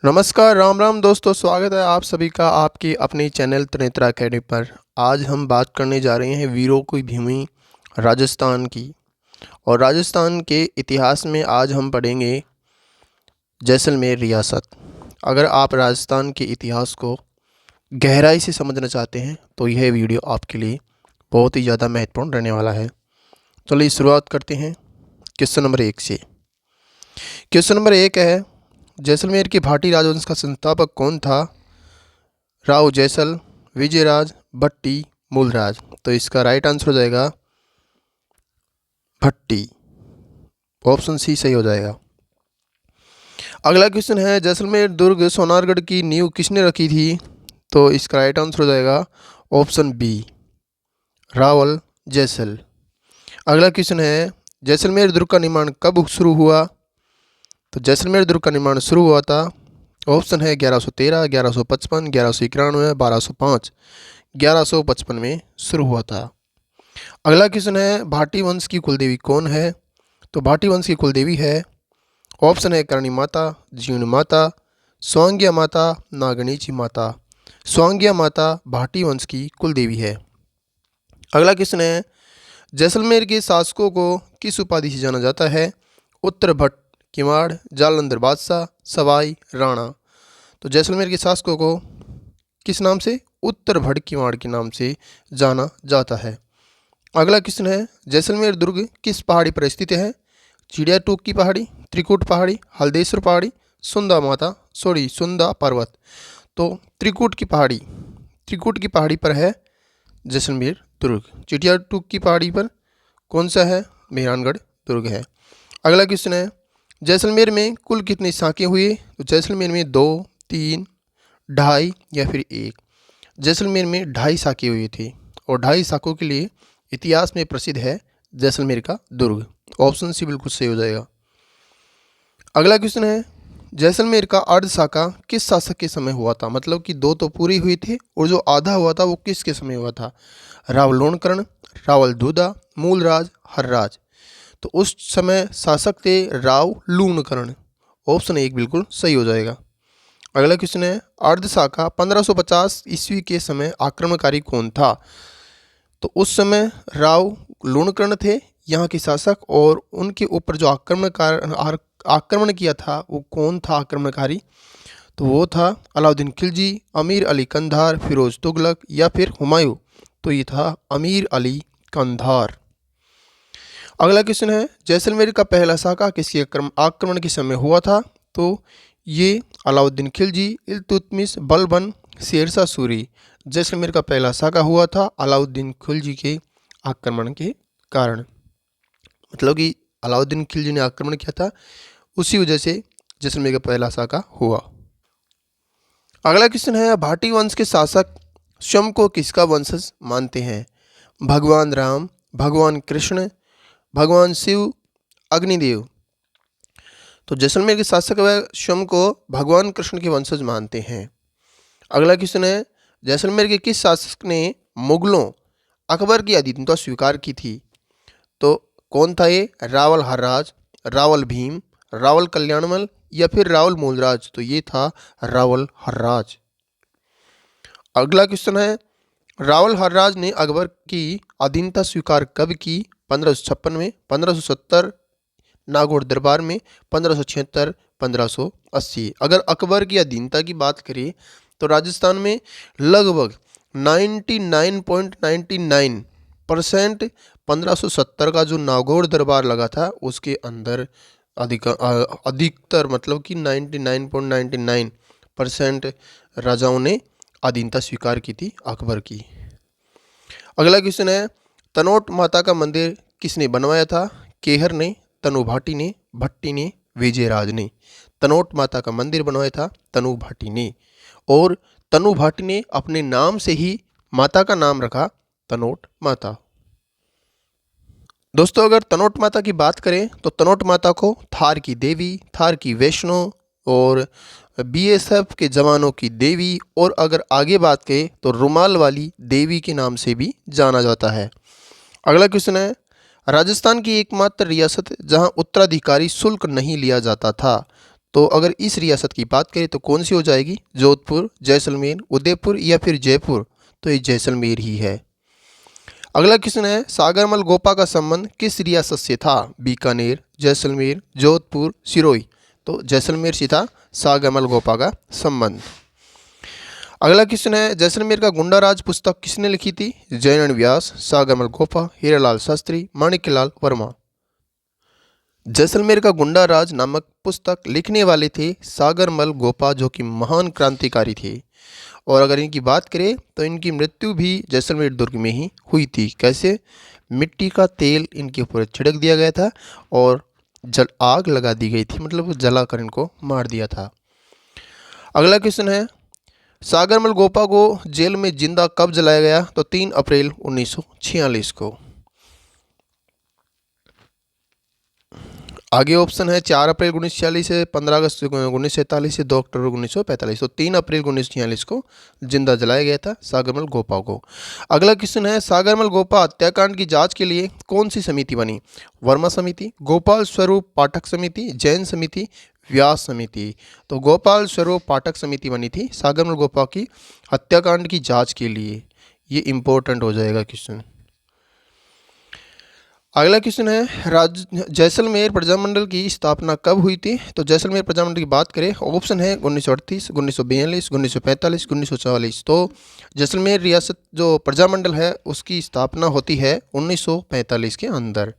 नमस्कार, राम राम दोस्तों, स्वागत है आप सभी का आपकी अपनी चैनल त्रिनेत्रा अकेडमी पर। आज हम बात करने जा रहे हैं वीरों की भूमि राजस्थान की। और राजस्थान के इतिहास में आज हम पढ़ेंगे जैसलमेर रियासत। अगर आप राजस्थान के इतिहास को गहराई से समझना चाहते हैं तो यह वीडियो आपके लिए बहुत ही ज़्यादा महत्वपूर्ण रहने वाला है। चलिए शुरुआत करते हैं क्वेश्चन नंबर 1 से। क्वेश्चन नंबर 1 है, जैसलमेर के भाटी राजवंश का संस्थापक कौन था? राव जैसल, विजयराज, भट्टी, मूलराज। तो इसका राइट आंसर हो जाएगा भट्टी। ऑप्शन सी सही हो जाएगा। अगला क्वेश्चन है, जैसलमेर दुर्ग सोनारगढ़ की नींव किसने रखी थी? तो इसका राइट आंसर हो जाएगा ऑप्शन बी, रावल जैसल। अगला क्वेश्चन है, जैसलमेर दुर्ग का निर्माण कब शुरू हुआ? तो जैसलमेर दुर्ग का निर्माण शुरू हुआ था, ऑप्शन है 1113, 1155, 1191, 1205। 1155 में शुरू हुआ था। अगला क्वेश्चन है, भाटी वंश की कुलदेवी कौन है? तो भाटी वंश की कुलदेवी है, ऑप्शन है करणी माता, जीवनी माता, स्वांग्या माता, नागणीची माता। स्वांग्या माता भाटी वंश की कुलदेवी है। अगला क्वेश्चन है, जैसलमेर के शासकों को किस उपाधि से जाना जाता है? उत्तर भट्ट, किवाड़, जालंधर बादशाह, सवाई, राणा। तो जैसलमेर के शासकों को किस नाम से? उत्तर भट्ट किवाड़ के नाम से जाना जाता है। अगला क्वेश्चन है, जैसलमेर दुर्ग किस पहाड़ी पर स्थित है? चिड़िया टूक की पहाड़ी, त्रिकुट पहाड़ी, हल्देश्वर पहाड़ी, सुंदा पर्वत। तो त्रिकुट की पहाड़ी पर है जैसलमेर दुर्ग। चिड़िया टूक की पहाड़ी पर कौन सा है? मेहरानगढ़ दुर्ग है। अगला क्वेश्चन है, जैसलमेर में कुल कितनी शाखें हुई? तो जैसलमेर में 2, 3, 2.5 या फिर 1। जैसलमेर में 2.5 शाखें हुई थी और 2.5 शाखों के लिए इतिहास में प्रसिद्ध है जैसलमेर का दुर्ग। ऑप्शन सी बिल्कुल सही हो जाएगा। अगला क्वेश्चन है, जैसलमेर का अर्ध शाखा किस शासक के समय हुआ था? मतलब कि 2 तो पूरी हुई थी और जो आधा हुआ था वो किसके समय हुआ था? राव लोणकर्ण, रावल दूधा, मूलराज, हर्राज। तो उस समय शासक थे राव लूणकर्ण। ऑप्शन 1 बिल्कुल सही हो जाएगा। अगला क्वेश्चन है, अर्ध शाखा 1550 ईस्वी के समय आक्रमणकारी कौन था? तो उस समय राव लूणकर्ण थे यहाँ के शासक, और उनके ऊपर जो आक्रमण किया था वो कौन था आक्रमणकारी? तो वो था अलाउद्दीन खिलजी, अमीर अली कंधार, फिरोज तुगलक या फिर हुमायूं। तो ये था अमीर अली कंधार। अगला क्वेश्चन है, जैसलमेर का पहला शाखा किसके आक्रमण के समय हुआ था? तो ये अलाउद्दीन खिलजी, इल्तुतमिश, बलबन, शेरशाह सूरी। जैसलमेर का पहला शाखा हुआ था अलाउद्दीन खिलजी के आक्रमण के कारण। मतलब कि अलाउद्दीन खिलजी ने आक्रमण किया था, उसी वजह से जैसलमेर का पहला शाखा हुआ। अगला क्वेश्चन है, भाटी वंश के शासक स्वयं को किसका वंशज मानते हैं? भगवान राम, भगवान कृष्ण, भगवान शिव, अग्निदेव। तो जैसलमेर के शासक वह स्वयं को भगवान कृष्ण के वंशज मानते हैं। अगला क्वेश्चन है, जैसलमेर के किस शासक ने मुगलों अकबर की अधीनता स्वीकार की थी? तो कौन था ये? रावल हर्राज, रावल भीम, रावल कल्याणमल या फिर रावल मूलराज। तो ये था रावल हर्राज। अगला क्वेश्चन है, रावल हर्राज ने अकबर की अधीनता स्वीकार कब की? 1556 में, 1570 नागौर दरबार में, 1576, 1580। अगर अकबर की अधीनता की बात करें तो राजस्थान में लगभग 99.99% 1570 का जो नागौर दरबार लगा था उसके अंदर अधिकतर मतलब कि 99.99% राजाओं ने अधीनता स्वीकार की थी अकबर की। अगला क्वेश्चन है, तनोट माता का मंदिर किसने बनवाया था? केहर ने, तनु भाटी ने, भट्टी ने, विजयराज ने। तनोट माता का मंदिर बनवाया था तनु भाटी ने, और तनु भाटी ने अपने नाम से ही माता का नाम रखा तनोट माता। दोस्तों, अगर तनोट माता की बात करें तो तनोट माता को थार की देवी, थार की वैष्णो और बीएसएफ के जवानों की देवी, और अगर आगे बात करें तो रुमाल वाली देवी के नाम से भी जाना जाता है। अगला क्वेश्चन है, राजस्थान की एकमात्र रियासत जहां उत्तराधिकारी शुल्क नहीं लिया जाता था, तो अगर इस रियासत की बात करें तो कौन सी हो जाएगी? जोधपुर, जैसलमेर, उदयपुर या फिर जयपुर? तो ये जैसलमेर ही है। अगला क्वेश्चन है, सागरमल गोपा का संबंध किस रियासत से था? बीकानेर, जैसलमेर, जोधपुर, सिरोही? तो जैसलमेर से था सागरमल गोपा का संबंध। अगला क्वेश्चन है, जैसलमेर का गुंडा राज पुस्तक किसने लिखी थी? जयनन व्यास, सागरमल गोपा, हीरालाल शास्त्री, माणिक्यलाल वर्मा? जैसलमेर का गुंडा राज नामक पुस्तक लिखने वाले थे सागरमल गोपा, जो कि महान क्रांतिकारी थे। और अगर इनकी बात करें तो इनकी मृत्यु भी जैसलमेर दुर्ग में ही हुई थी। कैसे? मिट्टी का तेल इनके ऊपर छिड़क दिया गया था और आग लगा दी गई थी, मतलब जलाकर इनको मार दिया था। अगला क्वेश्चन है, सागरमल गोपा को जेल में जिंदा कब जलाया गया? तो 3 अप्रैल 1946 को। आगे ऑप्शन है 4 अप्रैल 1946 से 15 अगस्त 1947 से 2 अक्टूबर 1945। तो 3 अप्रैल 1946 को जिंदा जलाया गया था सागरमल गोपा को। अगला क्वेश्चन है, सागरमल गोपा हत्याकांड की जांच के लिए कौन सी समिति बनी? वर्मा समिति, गोपाल स्वरूप पाठक समिति, जैन समिति, व्यास समिति? तो गोपाल स्वरूप पाठक समिति बनी थी सागरमल गोपा की हत्याकांड की जाँच के लिए। ये इंपॉर्टेंट हो जाएगा क्वेश्चन। अगला क्वेश्चन है, जैसलमेर प्रजामंडल की स्थापना कब हुई थी? तो जैसलमेर प्रजामंडल की बात करें, ऑप्शन है 1938, 1942, 1945, 1944। तो जैसलमेर रियासत जो प्रजामंडल है उसकी स्थापना होती है 1945 के अंदर।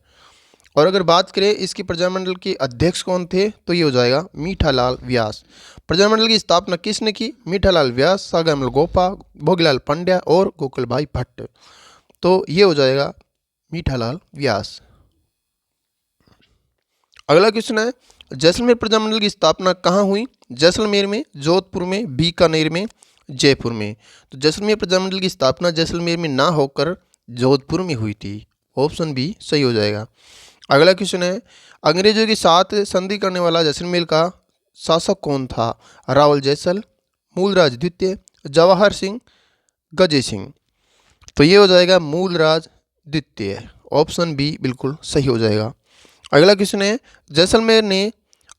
और अगर बात करें इसकी प्रजामंडल के अध्यक्ष कौन थे, तो ये हो जाएगा मीठालाल व्यास। प्रजामंडल की स्थापना किसने की? मीठालाल व्यास, सागरमल गोपा, भोगीलाल पंड्या और गोकुल भाई भट्ट। तो ये हो जाएगा मीठालाल व्यास। अगला क्वेश्चन है, जैसलमेर प्रजामंडल की स्थापना कहाँ हुई? जैसलमेर में, जोधपुर में, बीकानेर में, जयपुर में? तो जैसलमेर प्रजामंडल की स्थापना जैसलमेर में ना होकर जोधपुर में हुई थी। ऑप्शन बी सही हो जाएगा। अगला क्वेश्चन है, अंग्रेजों के साथ संधि करने वाला जैसलमेर का शासक कौन था? रावल जैसल, मूलराज द्वितीय, जवाहर सिंह, गजे सिंह? तो ये हो जाएगा मूलराज द्वितीय। ऑप्शन बी बिल्कुल सही हो जाएगा। अगला क्वेश्चन है, जैसलमेर ने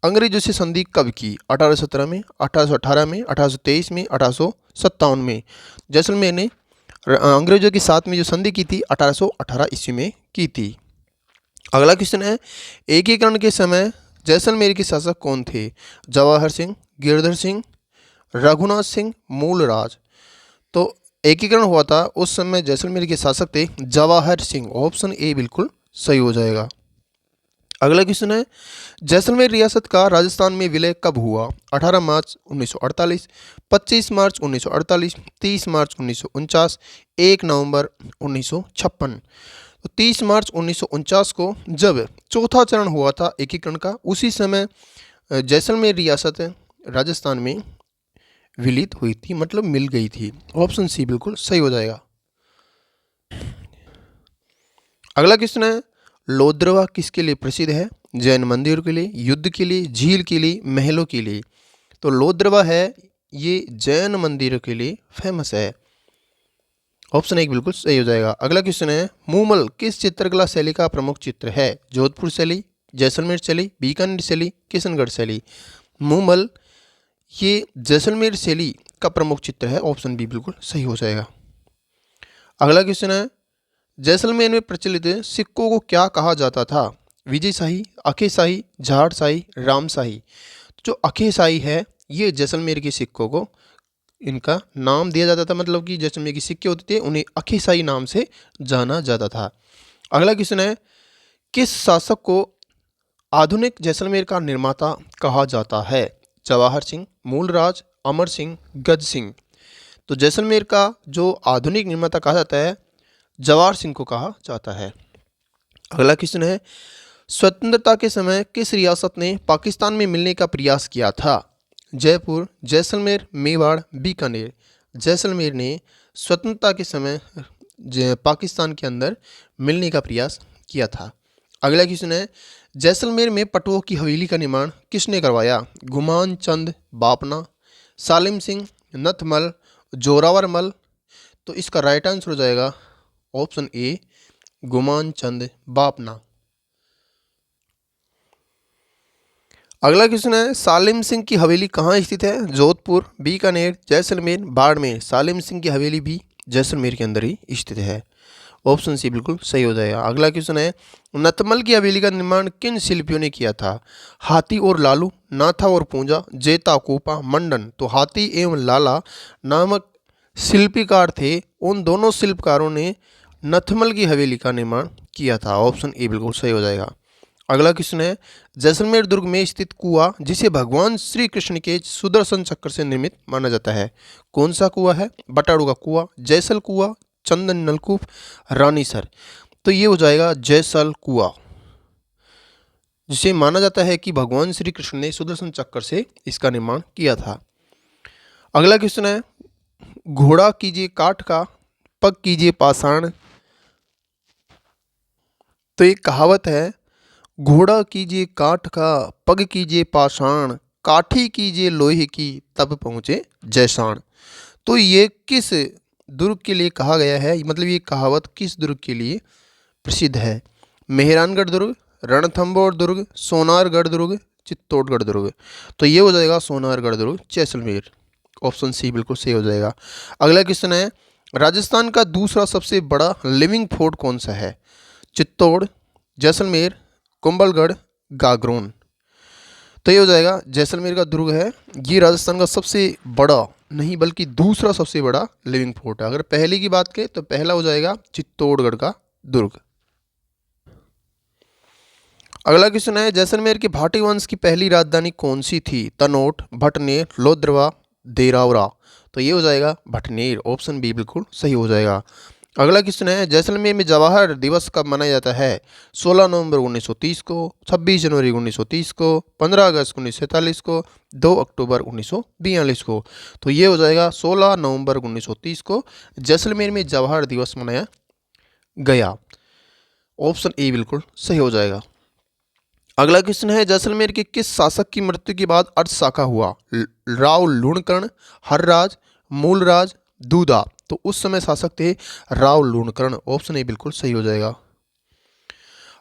अंग्रेजों से संधि कब की? 1817 में, 1818 में, 1823 में, 1857 में? जैसलमेर ने अंग्रेजों के साथ में जो संधि की थी 1818 ईस्वी में की थी। अगला क्वेश्चन है, एकीकरण के समय जैसलमेर के शासक कौन थे? जवाहर सिंह, गिरधर सिंह, रघुनाथ सिंह, मूलराज? तो एकीकरण हुआ था उस समय जैसलमेर के शासक थे जवाहर सिंह। ऑप्शन ए बिल्कुल सही हो जाएगा। अगला क्वेश्चन है, जैसलमेर रियासत का राजस्थान में विलय कब हुआ? 18 मार्च 1948, 25 मार्च 1948, 30 मार्च 1949, 1 नवंबर 1956? तो 30 मार्च 1949 को जब चौथा चरण हुआ था एकीकरण का, उसी समय जैसलमेर रियासत राजस्थान में विलीत हुई थी, मतलब मिल गई थी। ऑप्शन सी बिल्कुल सही हो जाएगा। अगला क्वेश्चन है, लोद्रवा किसके लिए प्रसिद्ध है? जैन मंदिरों के लिए, युद्ध के लिए, झील के लिए, महलों के लिए? तो लोद्रवा है ये जैन मंदिरों के लिए फेमस है। ऑप्शन एक बिल्कुल सही हो जाएगा। अगला क्वेश्चन है, मूमल किस चित्रकला शैली का प्रमुख चित्र है? जोधपुर शैली, जैसलमेर शैली, बीकानेर शैली, किशनगढ़ शैली? मूमल ये जैसलमेर शैली का प्रमुख चित्र है। ऑप्शन बी बिल्कुल सही हो जाएगा। अगला क्वेश्चन है, जैसलमेर में प्रचलित सिक्कों को क्या कहा जाता था? विजय शाही, अखे शाही, झाड़ शाही, राम शाही? जो अखे शाही है ये जैसलमेर के सिक्कों को इनका नाम दिया जाता था, मतलब कि जैसलमेर के सिक्के होते थे उन्हें अखे शाही नाम से जाना जाता था। अगला क्वेश्चन है, किस शासक को आधुनिक जैसलमेर का निर्माता कहा जाता है? जवाहर सिंह, मूलराज, अमर सिंह, गज सिंह? तो जैसलमेर का जो आधुनिक निर्माता कहा जाता है जवाहर सिंह को कहा जाता है। अगला क्वेश्चन है, स्वतंत्रता के समय किस रियासत ने पाकिस्तान में मिलने का प्रयास किया था? जयपुर, जैसलमेर, मेवाड़, बीकानेर? जैसलमेर ने स्वतंत्रता के समय पाकिस्तान के अंदर मिलने का प्रयास किया था। अगला क्वेश्चन है, जैसलमेर में पटुओं की हवेली का निर्माण किसने करवाया? गुमान चंद बापना, सालिम सिंह, नथमल, जोरावर मल? तो इसका राइट आंसर हो जाएगा ऑप्शन ए गुमान चंद बापना। अगला क्वेश्चन है सालिम सिंह की हवेली कहाँ स्थित है? जोधपुर, बीकानेर, जैसलमेर, बाड़मेर। सालिम सिंह की हवेली भी जैसलमेर के अंदर ही स्थित है। ऑप्शन सी बिल्कुल सही हो जाएगा। अगला क्वेश्चन है नतमल की हवेली का निर्माण किन शिल्पियों ने किया था? हाथी और लालू, नाथा और पूंजा, जेता, कोपा, मंडन। तो हाथी एवं लाला नामक शिल्पकार थे। उन दोनों शिल्पकारों ने नथमल की हवेली का निर्माण किया था। ऑप्शन ए बिल्कुल सही हो जाएगा। अगला क्वेश्चन है जैसलमेर दुर्ग में स्थित कुआं जिसे भगवान श्री कृष्ण के सुदर्शन चक्र से निर्मित माना जाता है, कौन सा कुआं है? बटाड़ू का कुआं, जैसल कुआं, चंदन नलकूप, रानीसर। तो ये हो जाएगा जैसल कुआं, जिसे माना जाता है कि भगवान श्री कृष्ण ने सुदर्शन चक्र से इसका निर्माण किया था। अगला क्वेश्चन है घोड़ा कीजिए काठ का, पग कीजिए पाषाण। तो एक कहावत है घोड़ा कीजिए काठ का, पग कीजिए पाषाण, काठी कीजिए लोहे की, तब पहुँचे जैसाण। तो ये किस दुर्ग के लिए कहा गया है? मतलब ये कहावत किस दुर्ग के लिए प्रसिद्ध है? मेहरानगढ़ दुर्ग, रणथंभौर दुर्ग, सोनारगढ़ दुर्ग, चित्तौड़गढ़ दुर्ग। तो ये हो जाएगा सोनारगढ़ दुर्ग, जैसलमेर। ऑप्शन सी बिल्कुल सही हो जाएगा। अगला क्वेश्चन है राजस्थान का दूसरा सबसे बड़ा लिविंग फोर्ट कौन सा है? चित्तौड़, जैसलमेर, कुंभलगढ़, गागरोन। तो ये हो जाएगा जैसलमेर का दुर्ग है, ये राजस्थान का सबसे बड़ा नहीं बल्कि दूसरा सबसे बड़ा लिविंग फोर्ट है। अगर पहले की बात करें तो पहला हो जाएगा चित्तौड़गढ़ का दुर्ग। अगला क्वेश्चन है जैसलमेर के भाटी वंश की पहली राजधानी कौन सी थी? तनोट, भटनेर, लोद्रवा, देरावरा। तो ये हो जाएगा भटनेर। ऑप्शन बी बिल्कुल सही हो जाएगा। अगला क्वेश्चन है जैसलमेर में जवाहर दिवस कब मनाया जाता है? 16 नवंबर 1930 को, 26 जनवरी 1930 को, 15 अगस्त 1947 को, 2 अक्टूबर 1942 को। तो ये हो जाएगा 16 नवंबर 1930 को जैसलमेर में जवाहर दिवस मनाया गया। ऑप्शन ए बिल्कुल सही हो जाएगा। अगला क्वेश्चन है जैसलमेर के किस शासक की मृत्यु के बाद अर्धशाखा हुआ? राव लूणकर्ण, हर्राज, मूलराज, दूधा। तो उस समय शासक थे राव लूणकर्ण। ऑप्शन ए बिल्कुल सही हो जाएगा।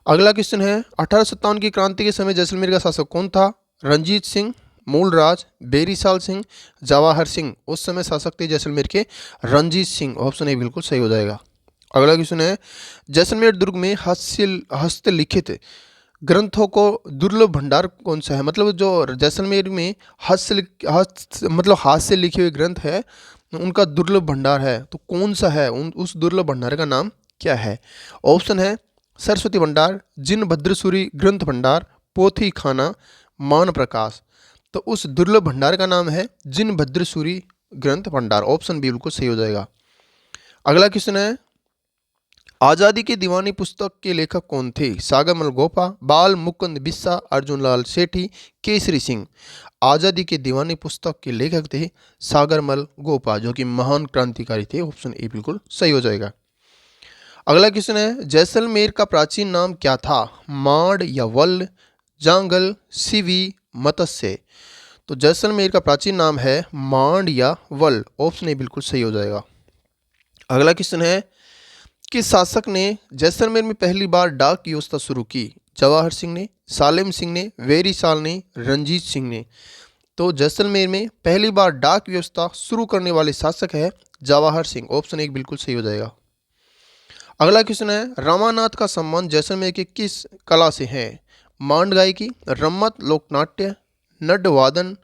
अगला क्वेश्चन है 1857 की क्रांति के समय जैसलमेर का शासक कौन था? रंजीत सिंह, मूलराज, बेरीसाल सिंह, जवाहर सिंह। उस समय शासक थे जैसलमेर के रंजीत सिंह। ऑप्शन ए बिल्कुल सही हो जाएगा। अगला क्वेश्चन है जैसलमेर दुर्ग में हस्तलिखित ग्रंथों को दुर्लभ भंडार कौन सा है? मतलब जो जैसलमेर में हाथ से लिखे हुए ग्रंथ है उनका दुर्लभ भंडार है, तो कौन सा है? उस दुर्लभ भंडार का नाम क्या है? ऑप्शन है सरस्वती भंडार, जिन भद्रसूरी ग्रंथ भंडार, पोथी खाना, मान प्रकाश। तो उस दुर्लभ भंडार का नाम है जिन भद्रसूरी ग्रंथ भंडार। ऑप्शन बी बिल्कुल सही हो जाएगा। अगला क्वेश्चन है आज़ादी की दीवानी पुस्तक के लेखक कौन थे? सागरमल गोपा, बाल मुकुंद बिस्सा, अर्जुनलाल सेठी, केसरी सिंह। आज़ादी की दीवानी पुस्तक के लेखक थे सागरमल गोपा, जो कि महान क्रांतिकारी थे। ऑप्शन ए बिल्कुल सही हो जाएगा। अगला क्वेश्चन है जैसलमेर का प्राचीन नाम क्या था? माड़ या वल, जांगल, सिवी, मत्स्य। तो जैसलमेर का प्राचीन नाम है मांड या वल। ऑप्शन ए बिल्कुल सही हो जाएगा। अगला क्वेश्चन है किस शासक ने जैसलमेर में पहली बार डाक की व्यवस्था शुरू की? जवाहर सिंह ने, सालिम सिंह ने, वेरी साल ने, रंजीत सिंह ने। तो जैसलमेर में पहली बार डाक व्यवस्था शुरू करने वाले शासक है जवाहर सिंह। ऑप्शन एक बिल्कुल सही हो जाएगा। अगला क्वेश्चन है रामानाथ का संबंध जैसलमेर के किस कला से है? मांड गायकी, रम्मत, लोकनाट्य, नड वादन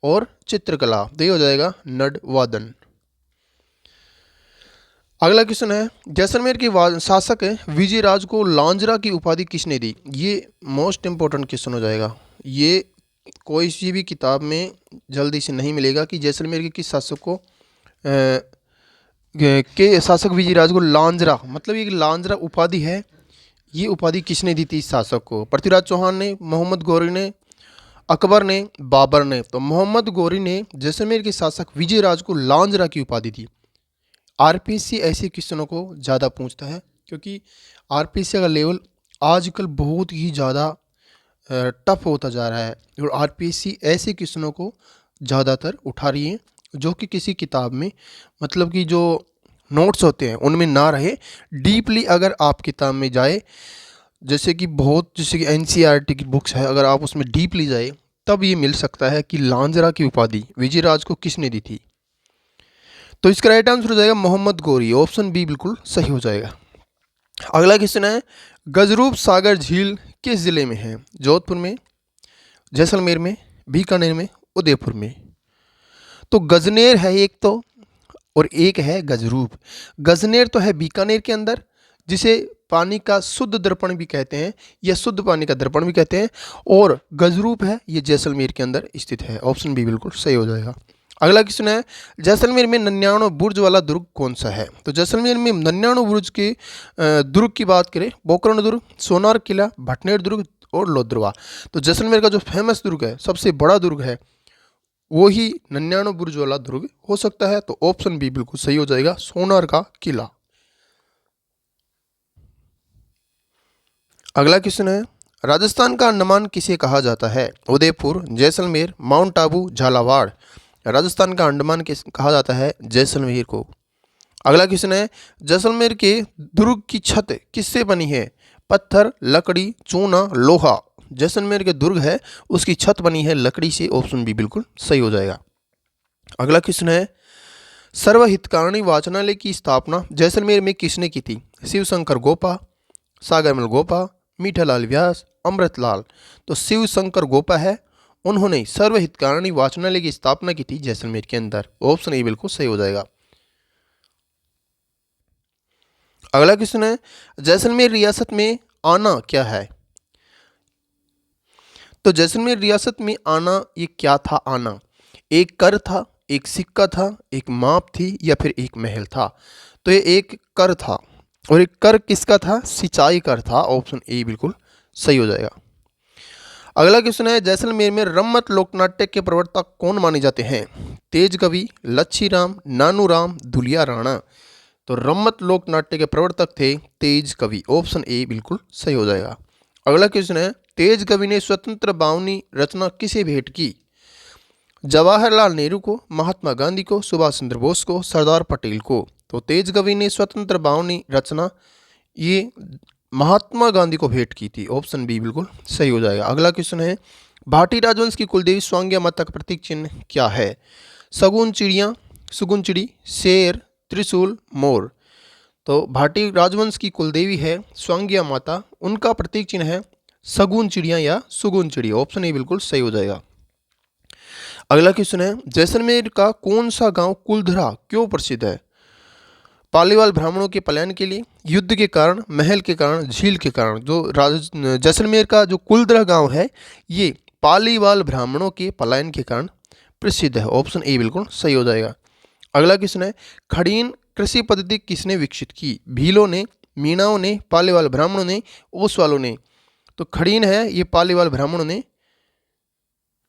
और चित्रकला। तो ये हो जाएगा नड वादन। अगला क्वेश्चन है जैसलमेर के शासक विजयराज को लांजरा की उपाधि किसने दी? ये मोस्ट इंपॉर्टेंट क्वेश्चन हो जाएगा। ये कोई सी भी किताब में जल्दी से नहीं मिलेगा कि जैसलमेर के किस शासक को के शासक विजयराज को लांजरा, मतलब ये लांजरा उपाधि है, ये उपाधि किसने दी थी इस शासक को? पृथ्वीराज चौहान ने, मोहम्मद गौरी ने, अकबर ने, बाबर ने। तो मोहम्मद गौरी ने जैसलमेर के शासक विजयराज को लांजरा की उपाधि दी। आरपीएससी ऐसे क्वेश्चनों को ज़्यादा पूछता है क्योंकि आरपीएससी का लेवल आजकल बहुत ही ज़्यादा टफ होता जा रहा है और आरपीएससी ऐसे क्वेश्चनों को ज़्यादातर उठा रही है जो कि किसी किताब में, मतलब कि जो नोट्स होते हैं उनमें ना रहे। डीपली अगर आप किताब में जाए, जैसे कि एनसीईआरटी की बुक्स है, अगर आप उसमें डीपली जाए तब ये मिल सकता है कि लांजरा की उपाधि विजयराज को किसने दी थी। तो इसका राइट आंसर हो जाएगा मोहम्मद गौरी, ऑप्शन बी बिल्कुल सही हो जाएगा। अगला क्वेश्चन है, गजरूप सागर झील किस जिले में है? जोधपुर में, जैसलमेर में, बीकानेर में, उदयपुर में। तो गजनेर है एक तो, और एक है गजरूप। गजनेर तो है बीकानेर के अंदर, जिसे पानी का शुद्ध दर्पण भी कहते हैं या शुद्ध पानी का दर्पण भी कहते हैं, और गजरूप है ये जैसलमेर के अंदर स्थित है। ऑप्शन बी बिल्कुल सही हो जाएगा। अगला क्वेश्चन है, जैसलमेर में 99 बुर्ज वाला दुर्ग कौन सा है? तो जैसलमेर में 99 बुर्ज के दुर्ग की बात करें, पोखरण दुर्ग, सोनार किला, भटनेर दुर्ग और लोद्रवा। तो जैसलमेर का जो फेमस दुर्ग है, सबसे बड़ा दुर्ग है, वो ही 99 बुर्ज वाला दुर्ग हो सकता है। तो ऑप्शन बी बिल्कुल सही हो जाएगा, सोनार का किला। अगला क्वेश्चन है, राजस्थान का अंडमान किसे कहा जाता है? उदयपुर, जैसलमेर, माउंट आबू, झालावाड़। राजस्थान का अंडमान किस कहा जाता है? जैसलमेर को। अगला क्वेश्चन है, जैसलमेर के दुर्ग की छत किससे बनी है? पत्थर, लकड़ी, चूना, लोहा। जैसलमेर के दुर्ग है उसकी छत बनी है लकड़ी से। ऑप्शन बी बिल्कुल सही हो जाएगा। अगला क्वेश्चन है, सर्वहितकारणी वाचनालय की स्थापना जैसलमेर में किसने की थी? शिवशंकर गोपा, सागरमल गोपा, मीठालाल व्यास, अमृतलाल। तो शिवशंकर गोपा है, उन्होंने सर्वहितकारणी वाचनालय की स्थापना की थी जैसलमेर के अंदर। ऑप्शन ए बिल्कुल सही हो जाएगा। अगला क्वेश्चन है, जैसलमेर रियासत में आना क्या है? तो जैसलमेर रियासत में आना ये क्या था? आना एक कर था, एक सिक्का था, एक माप थी, या फिर एक महल था? तो ये एक कर था, और एक कर किसका था? सिंचाई कर था। ऑप्शन ए बिल्कुल सही हो जाएगा। अगला क्वेश्चन है, जैसलमेर में रम्मत लोकनाट्य के प्रवर्तक कौन माने जाते हैं? तेज कवि, लच्छी राम, नानू राम, धुलिया राणा। तो रम्मत लोकनाट्य के प्रवर्तक थे तेज कवि। ऑप्शन ए बिल्कुल सही हो जाएगा। अगला क्वेश्चन है, तेज कवि ने स्वतंत्र बावनी रचना किसे भेंट की? जवाहरलाल नेहरू को, महात्मा गांधी को, सुभाष चंद्र बोस को, सरदार पटेल को। तो तेज कवि ने स्वतंत्र बावनी रचना ये महात्मा गांधी को भेंट की थी। ऑप्शन बी बिल्कुल सही हो जाएगा। अगला क्वेश्चन है, भाटी राजवंश की कुलदेवी स्वांग्या माता का प्रतीक चिन्ह क्या है? सगुन चिड़िया, सुगुन चिड़ी, शेर, त्रिशूल, मोर। तो भाटी राजवंश की कुलदेवी है स्वांग्या माता, उनका प्रतीक चिन्ह है सगुन चिड़िया या सुगुन चिड़ी। ऑप्शन ए बिल्कुल सही हो जाएगा। अगला क्वेश्चन है, जैसलमेर का कौन सा गांव कुलधरा क्यों प्रसिद्ध है? पालीवाल ब्राह्मणों के पलायन के लिए, युद्ध के कारण, महल के कारण, झील के कारण। जो जैसलमेर का जो कुलधरा गांव है ये पालीवाल ब्राह्मणों के पलायन के कारण प्रसिद्ध है। ऑप्शन ए बिल्कुल सही हो जाएगा। अगला क्वेश्चन है, खड़ीन कृषि पद्धति किसने विकसित की? भीलों ने, मीणाओं ने, पालीवाल ब्राह्मणों ने, ओसवालों ने। तो खड़ीन है ये पालीवाल ब्राह्मणों ने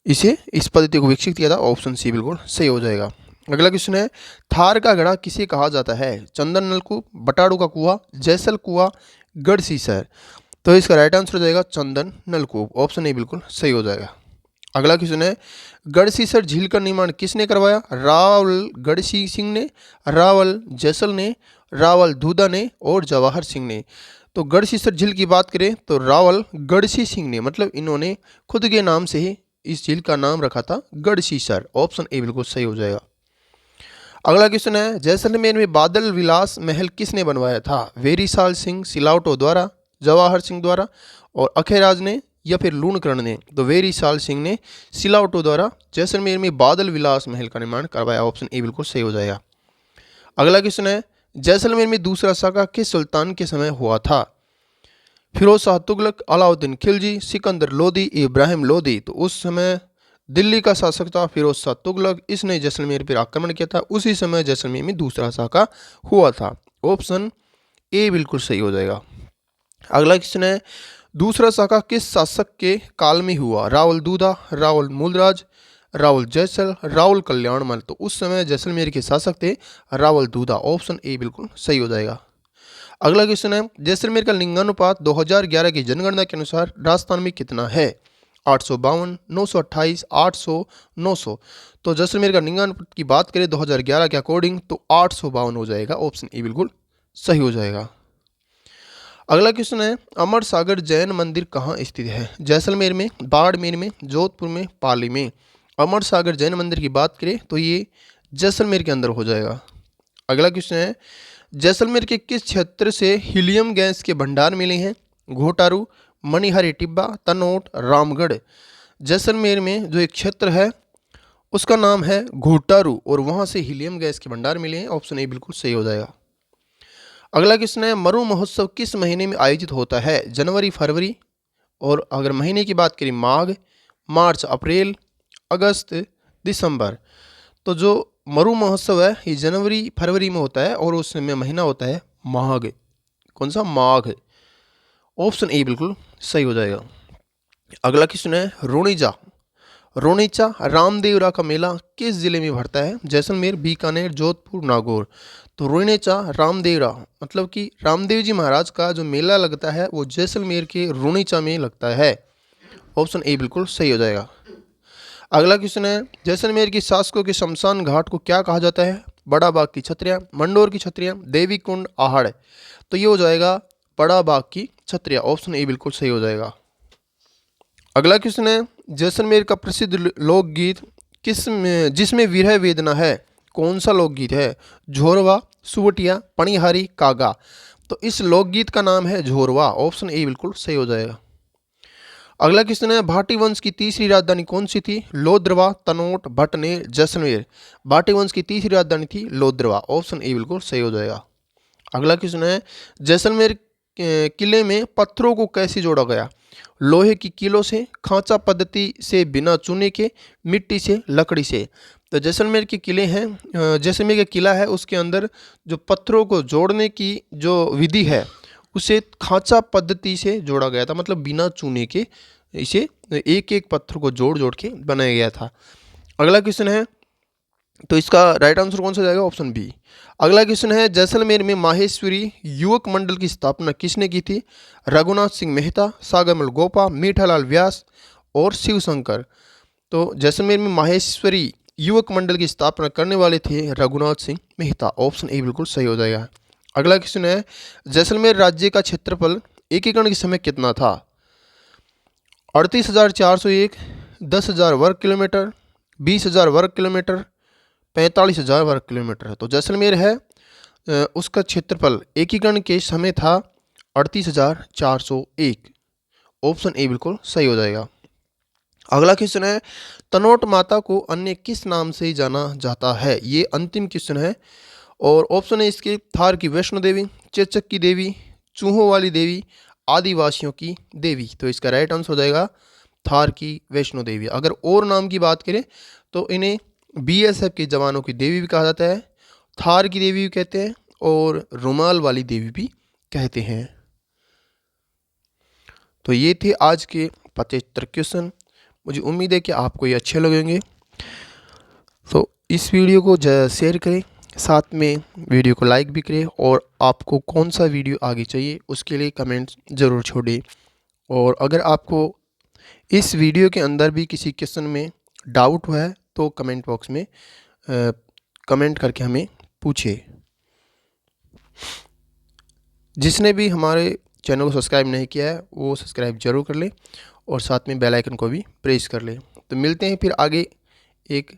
इस पद्धति को विकसित किया था। ऑप्शन सी बिल्कुल सही हो जाएगा। अगला क्वेश्चन है, थार का गढ़ा किसे कहा जाता है? चंदन नलकूप, बटाड़ू का कुआं, जैसल कुआं, गढ़सीसर। तो इसका राइट आंसर हो जाएगा चंदन नलकूप। ऑप्शन ए बिल्कुल सही हो जाएगा। अगला क्वेश्चन है, गढ़सीसर झील का निर्माण किसने करवाया? रावल गढ़सी सिंह ने, रावल जैसल ने, रावल दूधा ने और जवाहर सिंह ने। तो गढ़सीसर झील की बात करें तो रावल गढ़सी सिंह ने, मतलब इन्होंने खुद के नाम से ही इस झील का नाम रखा था गढ़सीसर। ऑप्शन ए बिल्कुल सही हो जाएगा। अगला क्वेश्चन है, जैसलमेर में बादल विलास महल किसने बनवाया था? वेरीसाल सिंह सिलावटो द्वारा, जवाहर सिंह द्वारा और अखेराज ने, या फिर लूणकरण ने। तो वेरीसाल सिंह ने सिलावटो द्वारा जैसलमेर में बादल विलास महल का निर्माण करवाया। ऑप्शन ए बिल्कुल सही हो जाएगा। अगला क्वेश्चन है, जैसलमेर में दूसरा साका किस सुल्तान के समय हुआ था? फिरोज शाह तुगलक, अलाउद्दीन खिलजी, सिकंदर लोदी, इब्राहिम लोदी। तो उस समय दिल्ली का शासक था फिरोज शाह तुगलक, इसने जैसलमेर पर आक्रमण किया था। उसी समय जैसलमेर में दूसरा साका हुआ था। ऑप्शन ए बिल्कुल सही हो जाएगा। अगला क्वेश्चन है, दूसरा साका किस शासक के काल में हुआ? रावल दूधा, रावल मूलराज, रावल जैसल, रावल कल्याणमल। तो उस समय जैसलमेर के शासक थे रावल दूधा। ऑप्शन ए बिल्कुल सही हो जाएगा। अगला क्वेश्चन है, जैसलमेर का लिंगानुपात 2011 की जनगणना के अनुसार राजस्थान में कितना है? 852, 928, 800, 900। तो जैसलमेर का लिंगानुपात की बात करें 2011 के अकॉर्डिंग तो 852 हो जाएगा। ऑप्शन ए बिल्कुल सही हो जाएगा। अगला क्वेश्चन है अमर सागर जैन मंदिर कहाँ स्थित है? जैसलमेर में, बाड़मेर में, जोधपुर में, पाली में। अमर सागर जैन मंदिर की बात करें तो ये जैसलमेर के अंदर हो जाएगा। अगला क्वेश्चन है जैसलमेर के किस क्षेत्र से हीलियम गैस के भंडार मिले हैं? घोटारू, मणिहारी टिब्बा, तनोट, रामगढ़। जैसलमेर में जो एक क्षेत्र है उसका नाम है घोटारू और वहाँ से हीलियम गैस के भंडार मिले हैं। ऑप्शन ए बिल्कुल सही हो जाएगा। अगला क्वेश्चन है मरु महोत्सव किस महीने में आयोजित होता है? जनवरी, फरवरी, और अगर महीने की बात करें माघ, मार्च, अप्रैल, अगस्त, दिसंबर। तो जो मरु महोत्सव है ये जनवरी फरवरी में होता है और उसमें महीना होता है माघ। कौन सा? माघ। ऑप्शन ए बिल्कुल सही हो जाएगा। अगला क्वेश्चन है रोनिजा। रोनिचा रामदेवरा का मेला किस जिले में भरता है? जैसलमेर, बीकानेर, जोधपुर, नागौर। तो रोनिचा रामदेवरा मतलब कि रामदेव जी महाराज का जो मेला लगता है वो जैसलमेर के रोनिचा में लगता है। ऑप्शन ए बिल्कुल सही हो जाएगा। अगला क्वेश्चन है जैसलमेर की शासकों के शमशान घाट को क्या कहा जाता है? बड़ा बाग की छतरियाँ, मंडोर की छतरियाँ, देवी कुंड, आहड़। तो ये हो जाएगा बड़ा बाग की छतरियाँ। ऑप्शन ए बिल्कुल सही हो जाएगा। अगला क्वेश्चन है जैसलमेर का प्रसिद्ध लोकगीत जिसमें विरह वेदना है कौन सा लोकगीत है? झोरवा, सुवटिया, पणिहारी, कागा। तो इस लोकगीत का नाम है झोरवा। ऑप्शन ए बिल्कुल सही हो जाएगा। अगला क्वेश्चन है भाटी वंश की तीसरी राजधानी कौन सी थी? लोद्रवा, तनोट, भटनेर, जैसलमेर। भाटी वंश की तीसरी राजधानी थी लोद्रवा। ऑप्शन ए बिल्कुल सही हो जाएगा। अगला क्वेश्चन है जैसलमेर किले में पत्थरों को कैसे जोड़ा गया? लोहे की कीलों से, खांचा पद्धति से, बिना चूने के, मिट्टी से, लकड़ी से। तो जैसलमेर के किले हैं, जैसलमेर का किला है उसके अंदर जो पत्थरों को जोड़ने की जो विधि है उसे खांचा पद्धति से जोड़ा गया था, मतलब बिना चूने के इसे एक एक पत्थर को जोड़ जोड़ के बनाया गया था। अगला क्वेश्चन है तो इसका राइट आंसर कौन सा जाएगा? Option B. अगला क्वेश्चन है जैसलमेर में माहेश्वरी युवक मंडल की स्थापना किसने की थी? रघुनाथ सिंह मेहता, सागरमल गोपा, मीठालाल व्यास और शिव शंकर। तो जैसलमेर में माहेश्वरी युवक मंडल की स्थापना करने वाले थे रघुनाथ सिंह मेहता। ऑप्शन ए बिल्कुल सही हो जाएगा। अगला क्वेश्चन है जैसलमेर राज्य का क्षेत्रफल एकीकरण के समय कितना था? 38,401, 10,000 वर्ग किलोमीटर, 20,000 वर्ग किलोमीटर, 45,000 वर्ग किलोमीटर। तो जैसलमेर है उसका क्षेत्रफल एकीकरण के समय था 38,401। ऑप्शन ए बिल्कुल सही हो जाएगा। अगला क्वेश्चन है तनोट माता को अन्य किस नाम से जाना जाता है? ये अंतिम क्वेश्चन है और ऑप्शन है इसके थार की वैष्णो देवी, चेचक की देवी, चूहों वाली देवी, आदिवासियों की देवी। तो इसका राइट आंसर हो जाएगा थार की वैष्णो देवी। अगर और नाम की बात करें तो इन्हें बीएसएफ के जवानों की देवी भी कहा जाता है, थार की देवी भी कहते हैं और रुमाल वाली देवी भी कहते हैं। तो ये थे आज के 75 क्वेश्चन। मुझे उम्मीद है कि आपको ये अच्छे लगेंगे। तो इस वीडियो को शेयर करें, साथ में वीडियो को लाइक भी करें और आपको कौन सा वीडियो आगे चाहिए उसके लिए कमेंट ज़रूर छोड़ें। और अगर आपको इस वीडियो के अंदर भी किसी क्वेश्चन में डाउट हुआ है तो कमेंट बॉक्स में कमेंट करके हमें पूछे। जिसने भी हमारे चैनल को सब्सक्राइब नहीं किया है वो सब्सक्राइब जरूर कर ले और साथ में बेल आइकन को भी प्रेस कर ले। तो मिलते हैं फिर आगे एक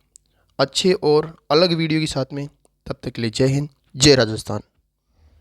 अच्छे और अलग वीडियो के साथ में। तब तक के लिए जय हिंद, जय राजस्थान।